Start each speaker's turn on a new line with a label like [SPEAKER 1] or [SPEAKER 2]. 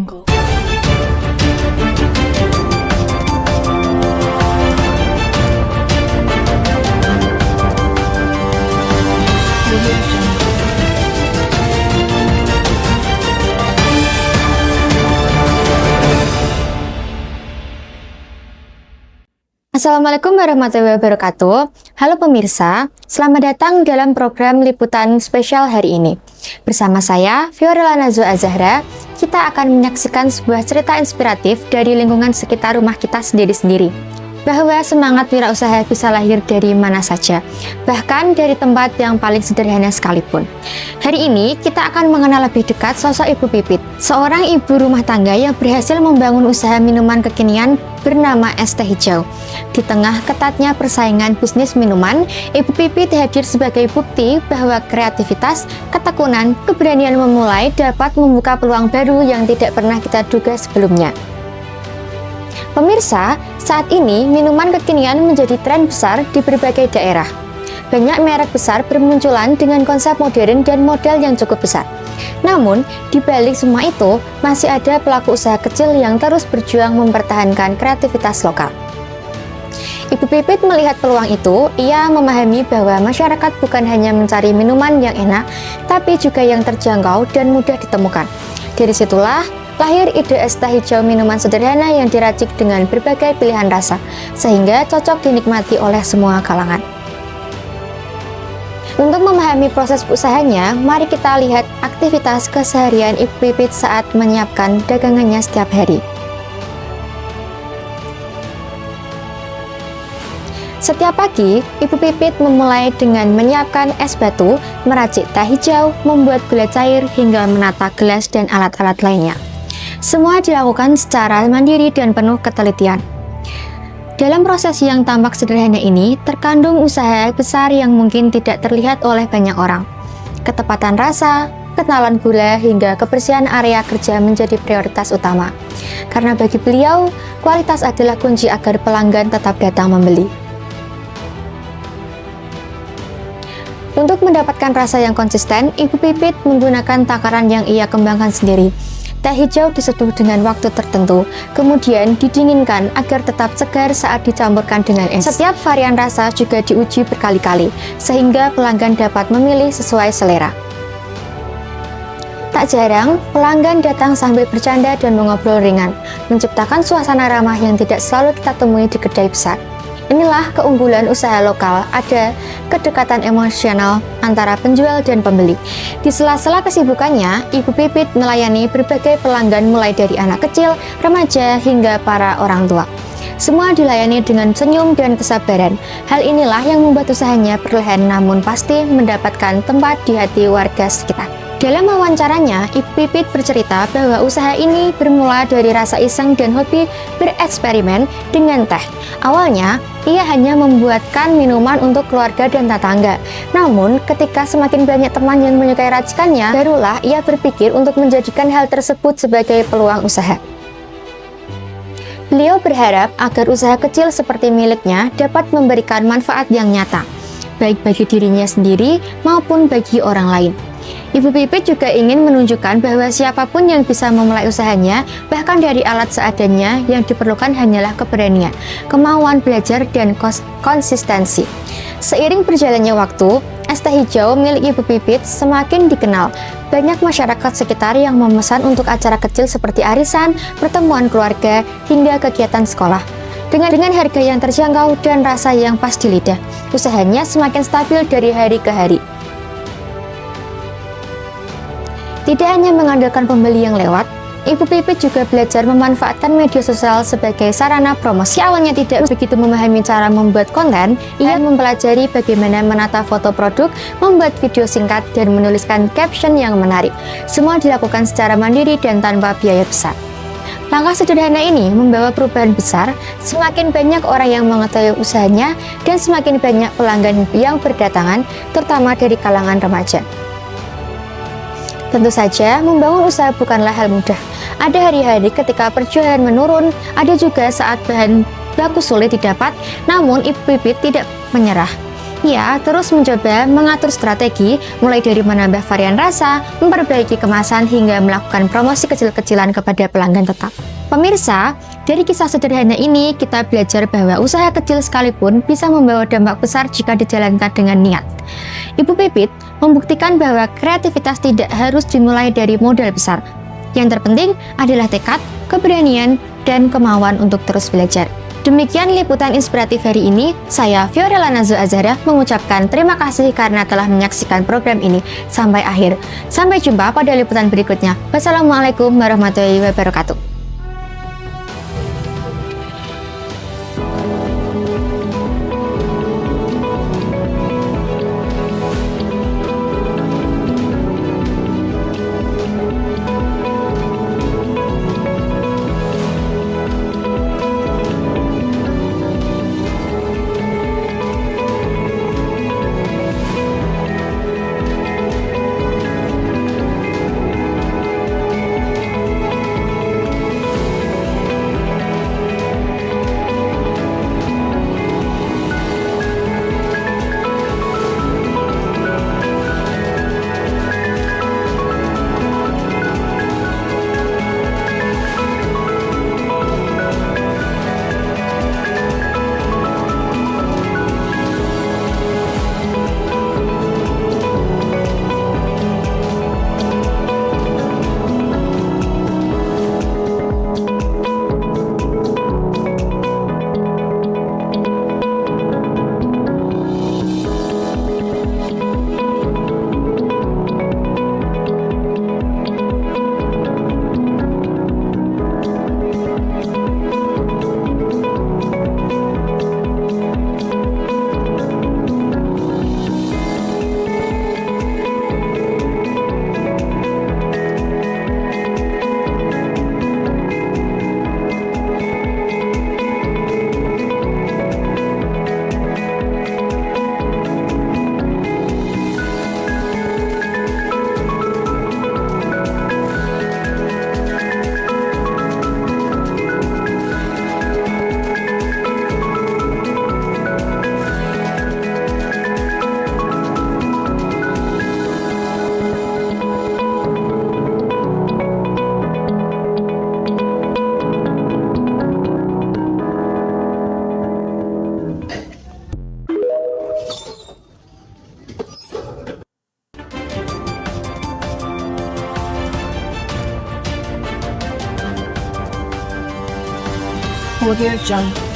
[SPEAKER 1] Jungle.
[SPEAKER 2] Assalamualaikum warahmatullahi wabarakatuh. Halo pemirsa, selamat datang dalam program liputan spesial hari ini. Bersama saya, Fiorella Nazwa Azahra, kita akan menyaksikan sebuah cerita inspiratif dari lingkungan sekitar rumah kita sendiri-sendiri. Bahwa semangat wirausaha bisa lahir dari mana saja, bahkan dari tempat yang paling sederhana sekalipun. Hari ini kita akan mengenal lebih dekat sosok Ibu Pipit, seorang ibu rumah tangga yang berhasil membangun usaha minuman kekinian bernama Es Teh Hijau. Di tengah ketatnya persaingan bisnis minuman, Ibu Pipit hadir sebagai bukti bahwa kreativitas, ketekunan, keberanian memulai dapat membuka peluang baru yang tidak pernah kita duga sebelumnya. Pemirsa, saat ini minuman kekinian menjadi tren besar di berbagai daerah. Banyak merek besar bermunculan dengan konsep modern dan modal yang cukup besar. Namun, di balik semua itu, masih ada pelaku usaha kecil yang terus berjuang mempertahankan kreativitas lokal. Ibu Pipit melihat peluang itu, ia memahami bahwa masyarakat bukan hanya mencari minuman yang enak, tapi juga yang terjangkau dan mudah ditemukan. Dari situlah lahir ide Es Teh Hijau, minuman sederhana yang diracik dengan berbagai pilihan rasa, sehingga cocok dinikmati oleh semua kalangan. Untuk memahami proses usahanya, mari kita lihat aktivitas keseharian Ibu Pipit saat menyiapkan dagangannya setiap hari. Setiap pagi, Ibu Pipit memulai dengan menyiapkan es batu, meracik teh hijau, membuat gula cair, hingga menata gelas dan alat-alat lainnya. Semua dilakukan secara mandiri dan penuh ketelitian. Dalam proses yang tampak sederhana ini, terkandung usaha besar yang mungkin tidak terlihat oleh banyak orang. Ketepatan rasa, kenalan gula, hingga kebersihan area kerja menjadi prioritas utama. Karena bagi beliau, kualitas adalah kunci agar pelanggan tetap datang membeli. Untuk mendapatkan rasa yang konsisten, Ibu Pipit menggunakan takaran yang ia kembangkan sendiri. Teh hijau diseduh dengan waktu tertentu, kemudian didinginkan agar tetap segar saat dicampurkan dengan es. Setiap varian rasa juga diuji berkali-kali, sehingga pelanggan dapat memilih sesuai selera. Tak jarang, pelanggan datang sambil bercanda dan mengobrol ringan, menciptakan suasana ramah yang tidak selalu kita temui di kedai besar. Inilah keunggulan usaha lokal, ada kedekatan emosional antara penjual dan pembeli. Di sela-sela kesibukannya, Ibu Pipit melayani berbagai pelanggan mulai dari anak kecil, remaja, hingga para orang tua. Semua dilayani dengan senyum dan kesabaran. Hal inilah yang membuat usahanya perlahan namun pasti mendapatkan tempat di hati warga sekitar. Dalam wawancaranya, Ibu Pipit bercerita bahwa usaha ini bermula dari rasa iseng dan hobi bereksperimen dengan teh. Awalnya, ia hanya membuatkan minuman untuk keluarga dan tetangga. Namun, ketika semakin banyak teman yang menyukai racikannya, barulah ia berpikir untuk menjadikan hal tersebut sebagai peluang usaha. Beliau berharap agar usaha kecil seperti miliknya dapat memberikan manfaat yang nyata, baik bagi dirinya sendiri maupun bagi orang lain. Ibu Pipit juga ingin menunjukkan bahwa siapapun yang bisa memulai usahanya, bahkan dari alat seadanya, yang diperlukan hanyalah keberanian, kemauan belajar, dan konsistensi. Seiring berjalannya waktu, Es Teh Hijau milik Ibu Pipit semakin dikenal. Banyak masyarakat sekitar yang memesan untuk acara kecil seperti arisan, pertemuan keluarga, hingga kegiatan sekolah. Dengan harga yang terjangkau dan rasa yang pas di lidah, usahanya semakin stabil dari hari ke hari. Tidak hanya mengandalkan pembeli yang lewat, Ibu Pipit juga belajar memanfaatkan media sosial sebagai sarana promosi. Awalnya tidak begitu memahami cara membuat konten, ia mempelajari bagaimana menata foto produk, membuat video singkat, dan menuliskan caption yang menarik. Semua dilakukan secara mandiri dan tanpa biaya besar. Langkah sederhana ini membawa perubahan besar, semakin banyak orang yang mengetahui usahanya, dan semakin banyak pelanggan yang berdatangan, terutama dari kalangan remaja. Tentu saja, membangun usaha bukanlah hal mudah. Ada hari-hari ketika perjuangan menurun, ada juga saat bahan baku sulit didapat, namun Ibu Pipit tidak menyerah. Ia terus mencoba mengatur strategi, mulai dari menambah varian rasa, memperbaiki kemasan, hingga melakukan promosi kecil-kecilan kepada pelanggan tetap. Pemirsa, dari kisah sederhana ini kita belajar bahwa usaha kecil sekalipun bisa membawa dampak besar jika dijalankan dengan niat. Ibu Pipit membuktikan bahwa kreativitas tidak harus dimulai dari modal besar. Yang terpenting adalah tekad, keberanian, dan kemauan untuk terus belajar. Demikian liputan inspiratif hari ini. Saya Fiorella Nazwa Azhara mengucapkan terima kasih karena telah menyaksikan program ini sampai akhir. Sampai jumpa pada liputan berikutnya. Wassalamualaikum warahmatullahi wabarakatuh.
[SPEAKER 1] Audio Jungle.